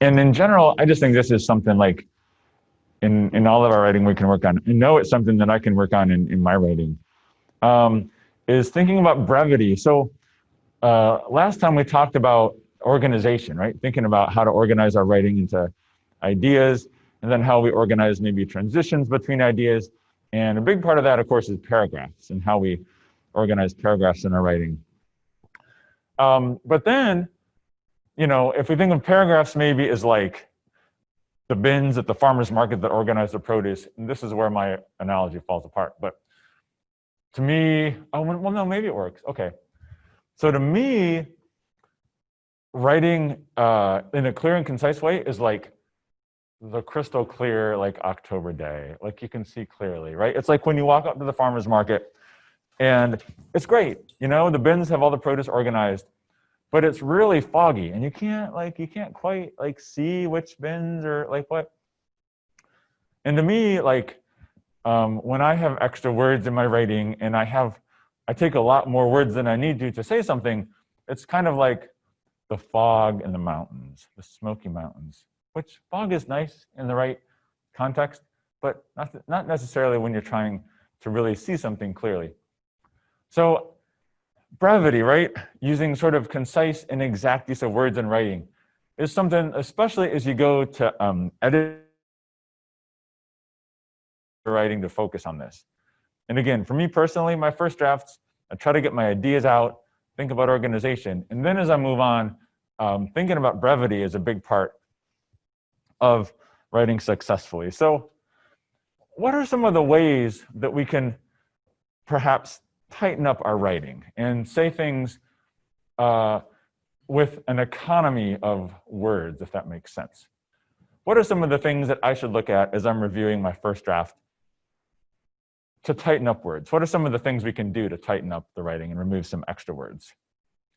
And in general, I just think this is something like in all of our writing we can work on. I know it's something that I can work on in my writing, is thinking about brevity. So last time we talked about organization, right? Thinking about how to organize our writing into ideas, and then how we organize maybe transitions between ideas. And a big part of that, of course, is paragraphs and how we organize paragraphs in our writing. But then, you know, if we think of paragraphs maybe as like the bins at the farmer's market that organize the produce, and this is where my analogy falls apart. But to me, oh, well, no, maybe it works. Okay. So to me, writing in a clear and concise way is like the crystal clear, like October day, like you can see clearly, right? It's like when you walk up to the farmer's market and it's great, you know, the bins have all the produce organized, but it's really foggy and you can't quite like see which bins or like what. And to me, like when I have extra words in my writing and I take a lot more words than I need to say something, it's kind of like the fog in the mountains, the Smoky Mountains, which fog is nice in the right context, but not necessarily when you're trying to really see something clearly. So brevity, right? Using sort of concise and exact use of words in writing is something, especially as you go to edit writing, to focus on this. And again, for me personally, my first drafts, I try to get my ideas out, think about organization. And then as I move on, thinking about brevity is a big part of writing successfully. So what are some of the ways that we can perhaps tighten up our writing and say things with an economy of words, if that makes sense? What are some of the things that I should look at as I'm reviewing my first draft to tighten up words? What are some of the things we can do to tighten up the writing and remove some extra words?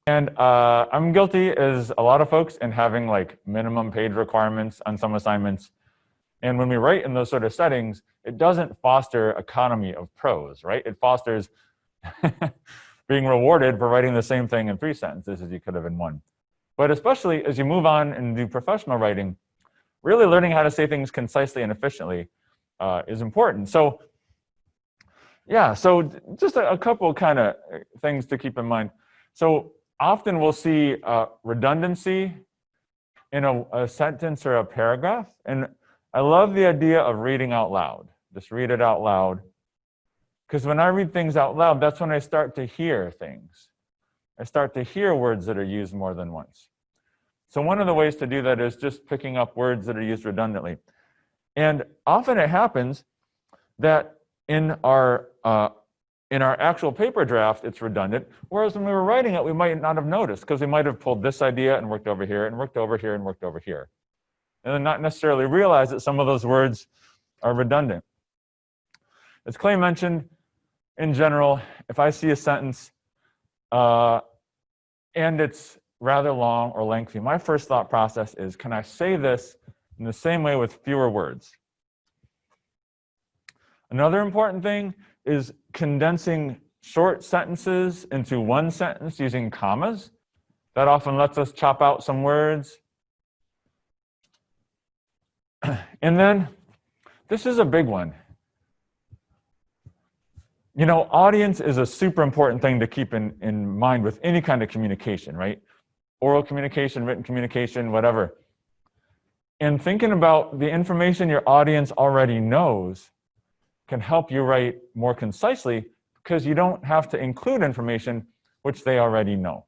And I'm guilty, as a lot of folks, in having like minimum page requirements on some assignments. And when we write in those sort of settings, it doesn't foster economy of prose, right? It fosters being rewarded for writing the same thing in 3 sentences as you could have in 1. But especially as you move on and do professional writing, really learning how to say things concisely and efficiently is important. So yeah, so just a couple kind of things to keep in mind. So often we'll see redundancy in a sentence or a paragraph. And I love the idea of reading out loud. Just read it out loud. Because when I read things out loud, that's when I start to hear things. I start to hear words that are used more than once. So one of the ways to do that is just picking up words that are used redundantly. And often it happens that in our actual paper draft, it's redundant, whereas when we were writing it, we might not have noticed because we might have pulled this idea and worked over here and worked over here and worked over here. And then not necessarily realize that some of those words are redundant. As Clay mentioned, in general, if I see a sentence and it's rather long or lengthy, my first thought process is, can I say this in the same way with fewer words? Another important thing is condensing short sentences into one sentence using commas. That often lets us chop out some words. And then, this is a big one. You know, audience is a super important thing to keep in mind with any kind of communication, right? Oral communication, written communication, whatever. And thinking about the information your audience already knows can help you write more concisely because you don't have to include information which they already know.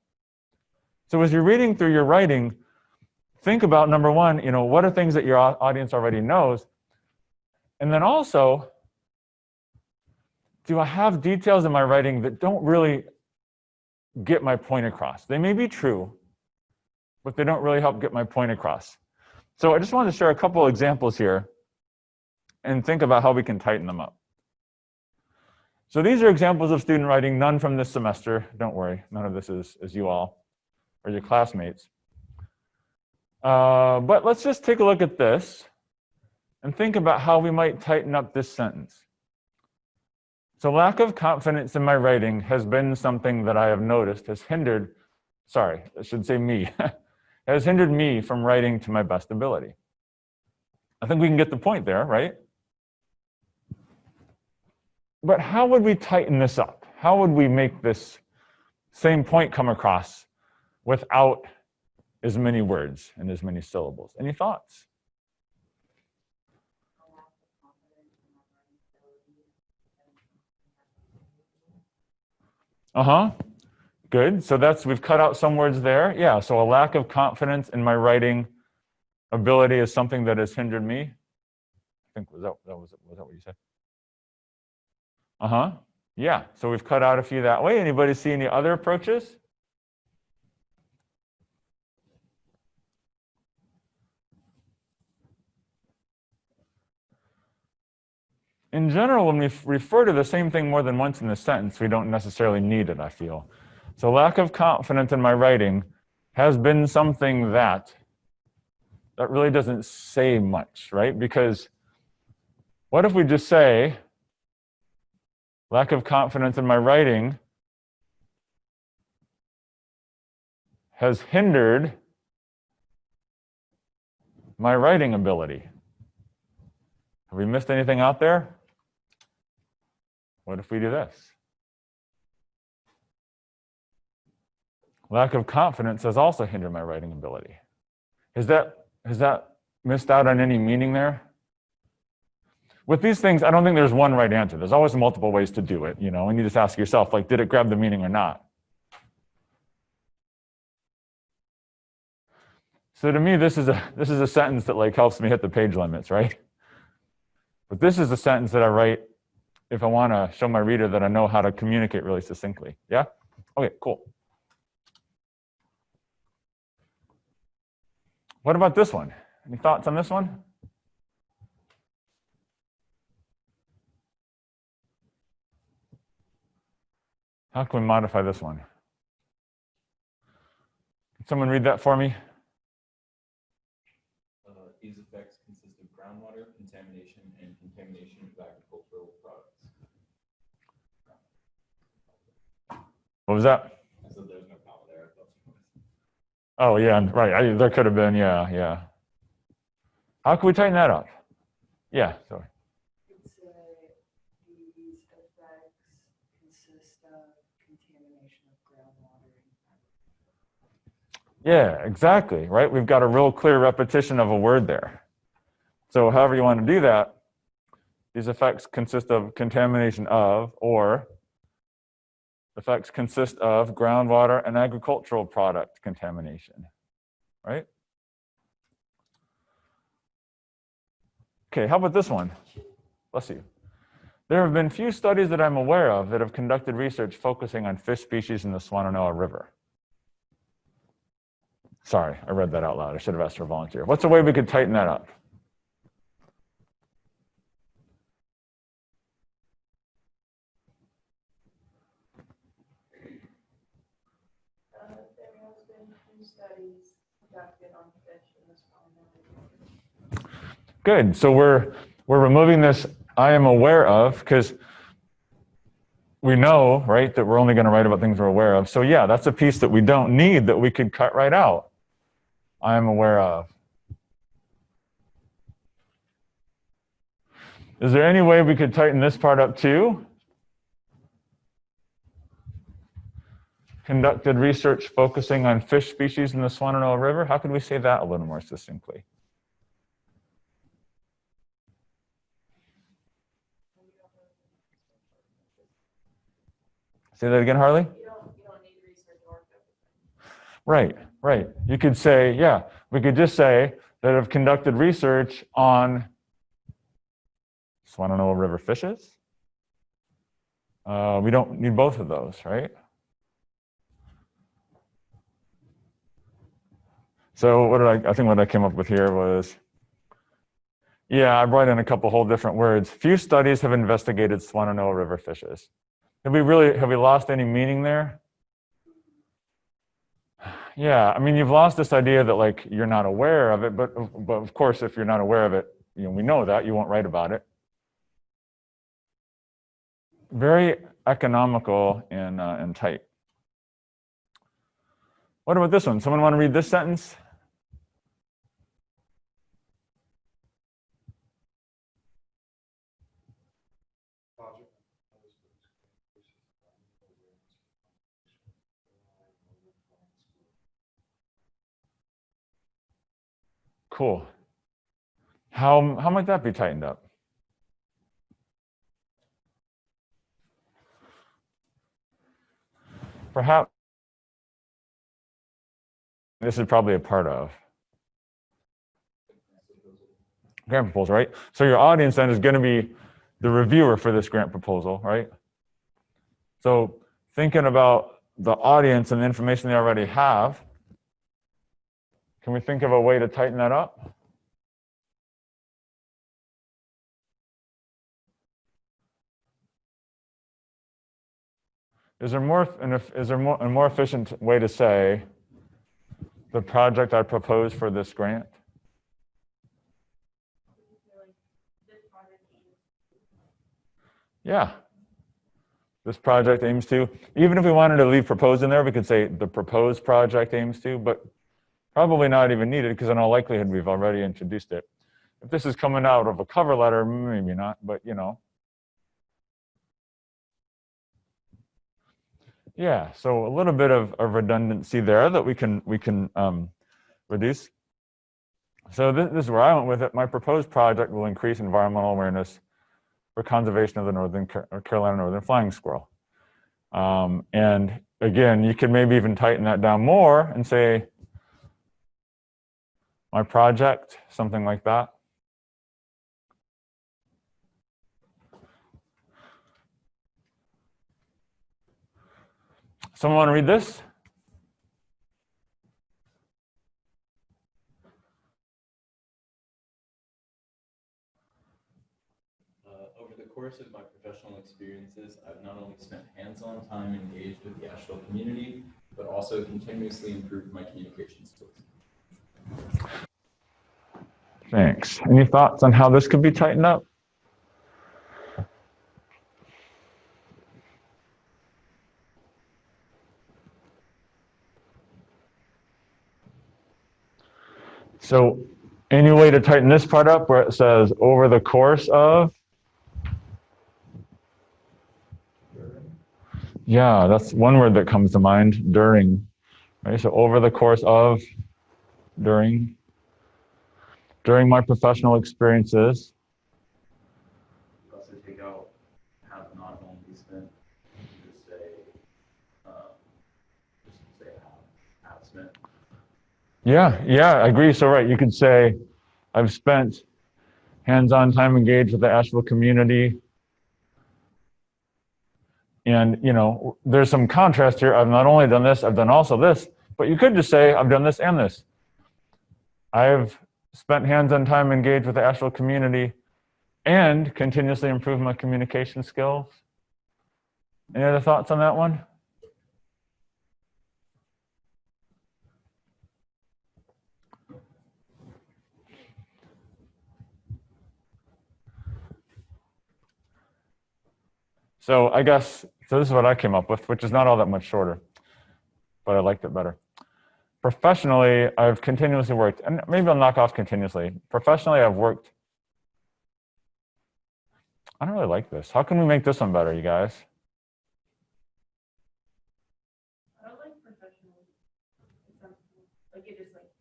So as you're reading through your writing, think about, number one, you know, what are things that your audience already knows? And then also, do I have details in my writing that don't really get my point across? They may be true, but they don't really help get my point across. So I just wanted to share a couple examples here and think about how we can tighten them up. So these are examples of student writing, none from this semester. Don't worry, none of this is you all or your classmates. But let's just take a look at this and think about how we might tighten up this sentence. So lack of confidence in my writing has been something that I have noticed has hindered, sorry, I should say me, has hindered me from writing to my best ability. I think we can get the point there, right? But how would we tighten this up? How would we make this same point come across without as many words and as many syllables? Any thoughts? Good. So we've cut out some words there. Yeah, so a lack of confidence in my writing ability is something that has hindered me. I think was that what you said? Yeah, so we've cut out a few that way. Anybody see any other approaches? In general, when we refer to the same thing more than once in the sentence, we don't necessarily need it, I feel. So lack of confidence in my writing has been something that really doesn't say much, right? Because what if we just say, lack of confidence in my writing has hindered my writing ability? Have we missed anything out there? What if we do this? Lack of confidence has also hindered my writing ability. Has that missed out on any meaning there? With these things, I don't think there's one right answer. There's always multiple ways to do it, you know, and you just ask yourself, like, did it grab the meaning or not? So to me, this is a sentence that like helps me hit the page limits, right? But this is a sentence that I write if I want to show my reader that I know how to communicate really succinctly. Yeah? Okay, cool. What about this one? Any thoughts on this one? How can we modify this one? Can someone read that for me? These effects consist of groundwater contamination and contamination of agricultural products. What was that? I said there's no comma there. Oh, yeah, right. There could have been, yeah. How can we tighten that up? Yeah, sorry. It's these effects consist of contamination of groundwater. Yeah, exactly, right? We've got a real clear repetition of a word there. So however you want to do that, these effects consist of contamination of, or effects consist of groundwater and agricultural product contamination, right? Okay, how about this one? Bless you. There have been few studies that I'm aware of that have conducted research focusing on fish species in the Swannanoa River. Sorry, I read that out loud. I should have asked for a volunteer. What's a way we could tighten that up? There has been few studies conducted on fish in the Swannanoa River. Good. So we're removing this I am aware of, because we know, right, that we're only going to write about things we're aware of. So yeah, that's a piece that we don't need that we could cut right out. I am aware of. Is there any way we could tighten this part up too? Conducted research focusing on fish species in the Swannanoa River. How could we say that a little more succinctly? Say that again, Harley? You don't need research or Right. You could say, yeah, we could just say that have conducted research on Swannanoa River fishes. We don't need both of those, right? So I think what I came up with here was, yeah, I brought in a couple whole different words. Few studies have investigated Swannanoa River fishes. Have we lost any meaning there? Yeah, I mean, you've lost this idea that like you're not aware of it, but of course, if you're not aware of it, you know, we know that you won't write about it. Very economical and tight. What about this one? Someone want to read this sentence? Cool. How might that be tightened up? Perhaps this is probably a part of grant proposal, right? So your audience then is going to be the reviewer for this grant proposal, right? So thinking about the audience and the information they already have, can we think of a way to tighten that up? Is there a more efficient way to say the project I propose for this grant? Yeah. This project aims to. Even if we wanted to leave proposed in there, we could say the proposed project aims to, but probably not even needed because in all likelihood we've already introduced it. If this is coming out of a cover letter, maybe not, but you know. Yeah, so a little bit of redundancy there that we can reduce. So this is where I went with it. My proposed project will increase environmental awareness for conservation of the Northern Carolina northern flying squirrel. And again, you could maybe even tighten that down more and say, my project, something like that. Someone want to read this? Over the course of my professional experiences, I've not only spent hands-on time engaged with the Asheville community, but also continuously improved my communication skills. Thanks. Any thoughts on how this could be tightened up? So any way to tighten this part up where it says over the course of? Yeah, that's one word that comes to mind, during. Right? So over the course of, during my professional experiences. Also take out have not only spent, just say have spent. Yeah, I agree. So right, you could say, I've spent hands-on time engaged with the Asheville community. And, you know, there's some contrast here. I've not only done this, I've done also this, but you could just say, I've done this and this. I've spent hands-on time engaged with the Asheville community and continuously improved my communication skills. Any other thoughts on that one? So I guess, so this is what I came up with, which is not all that much shorter, but I liked it better. Professionally, I've continuously worked, and maybe I'll knock off continuously. Professionally, I've worked. I don't really like this. How can we make this one better, you guys? I don't like professional. Like it is like.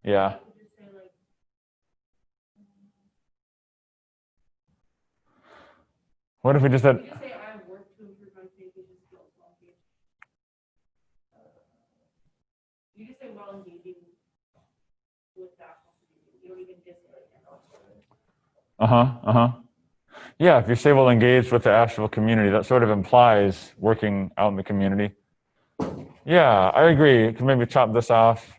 Yeah. You could just say like. What if we just said, You just say I work to improve my communication skills while engaged. You just say while engaging with that. You don't even just say like. Yeah, if you say well engaged with the Asheville community, that sort of implies working out in the community. Yeah, I agree. You can maybe chop this off.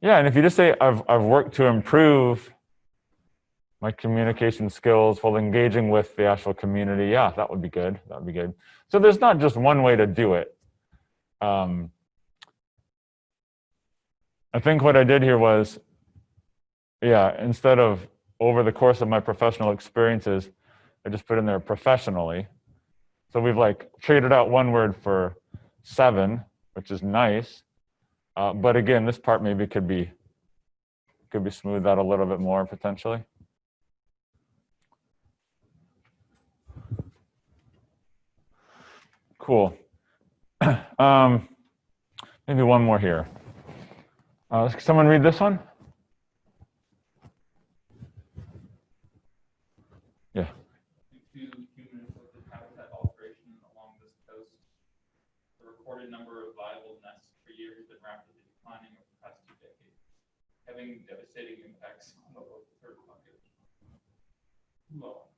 Yeah, and if you just say I've worked to improve my communication skills while engaging with the Asheville community, yeah, that would be good. That would be good. So there's not just one way to do it. I think what I did here was, yeah, instead of over the course of my professional experiences, I just put in there professionally. So we've like traded out one word for 7, which is nice. But again, this part maybe could be smoothed out a little bit more potentially. Cool. Maybe one more here. Someone read this one? Yeah. Due to human-inflicted habitat alteration along this coast, the recorded number of viable nests per year has been rapidly declining over the past 2 decades, having devastating impacts on the local turtle population. Low.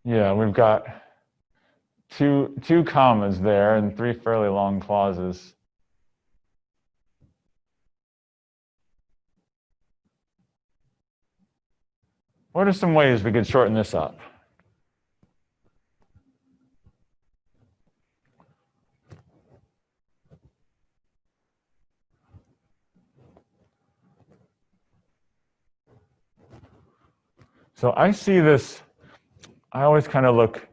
Yeah, we've got two commas there and 3 fairly long clauses. What are some ways we could shorten this up? So I see this, I always kind of look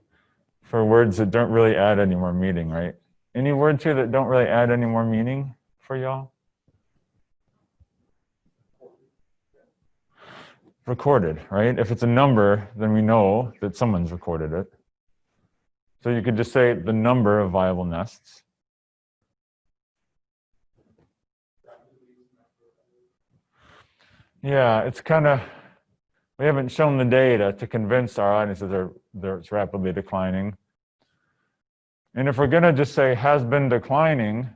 for words that don't really add any more meaning, right? Any words here that don't really add any more meaning for y'all? Recorded, right? If it's a number, then we know that someone's recorded it. So you could just say the number of viable nests. Yeah, it's kind of, we haven't shown the data to convince our audiences that it's rapidly declining. And if we're going to just say has been declining,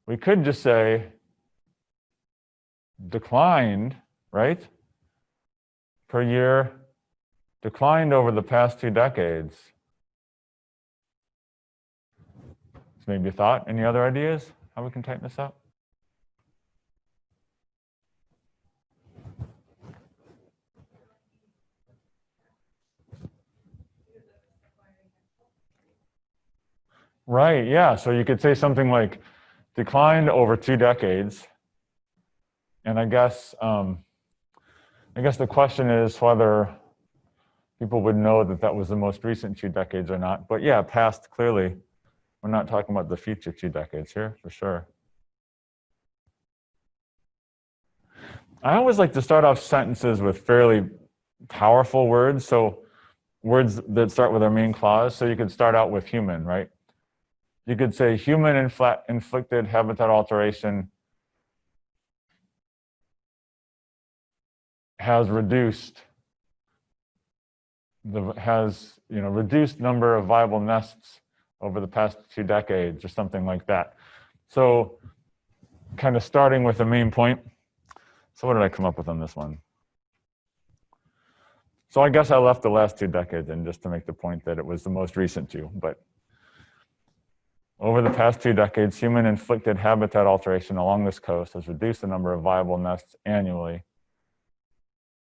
we could just say declined, right? Per year, declined over the past 2 decades. So maybe a thought. Any other ideas how we can tighten this up? Right, yeah. So you could say something like declined over 2 decades. And I guess the question is whether people would know that that was the most recent 2 decades or not. But yeah, past, clearly. We're not talking about the future 2 decades here, for sure. I always like to start off sentences with fairly powerful words. So words that start with our main clause. So you could start out with human, right? You could say human inflicted habitat alteration has reduced reduced number of viable nests over the past 2 decades or something like that. So kind of starting with the main point. So what did I come up with on this one? So I guess I left the last 2 decades in just to make the point that it was the most recent 2. But over the past 2 decades, human-inflicted habitat alteration along this coast has reduced the number of viable nests annually,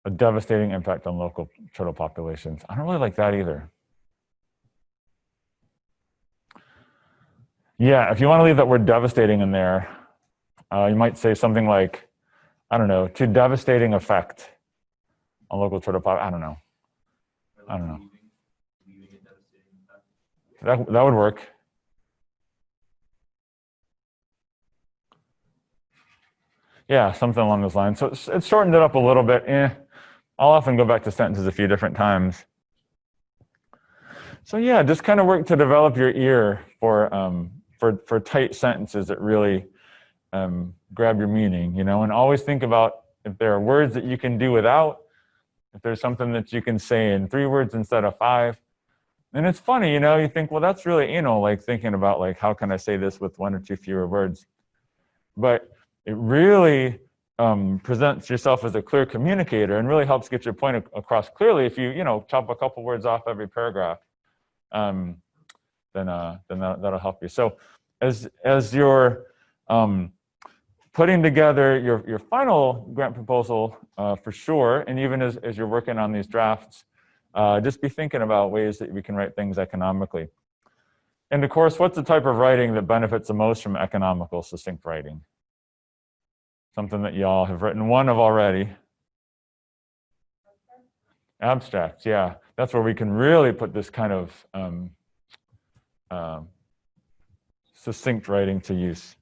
a devastating impact on local turtle populations. I don't really like that either. Yeah, if you want to leave that word devastating in there, you might say something like, I don't know, to devastating effect on local turtle population. I don't know. That would work. Yeah, something along those lines. So it's shortened it up a little bit. I'll often go back to sentences a few different times. So yeah, just kind of work to develop your ear for tight sentences that really grab your meaning, and always think about if there are words that you can do without, if there's something that you can say in 3 words instead of 5. And it's funny, you think, well, that's really anal, like thinking about like, how can I say this with 1 or 2 fewer words? But it really presents yourself as a clear communicator and really helps get your point across clearly. If you, chop a couple words off every paragraph, then that'll help you. So as you're putting together your final grant proposal for sure, and even as you're working on these drafts, just be thinking about ways that we can write things economically. And of course, what's the type of writing that benefits the most from economical, succinct writing? Something that y'all have written one of already. Abstracts, yeah. That's where we can really put this kind of succinct writing to use.